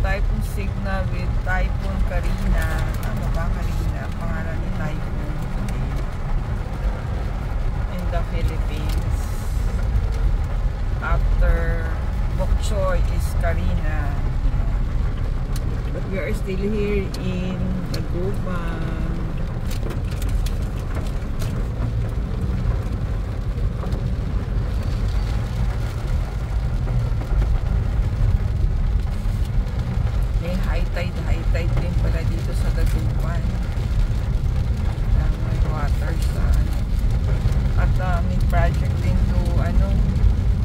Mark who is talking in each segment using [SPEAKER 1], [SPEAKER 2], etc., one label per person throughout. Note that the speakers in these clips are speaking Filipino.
[SPEAKER 1] Typhoon Signal with Typhoon Karina. Ano ba Karina? Pangalan ni Typhoon in the Philippines. After Bokchoy is Karina. But we are still here in Tagubang. High tide din pala dito sa Dagupan. May water sa at may project din to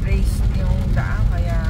[SPEAKER 1] raise yung daan, kaya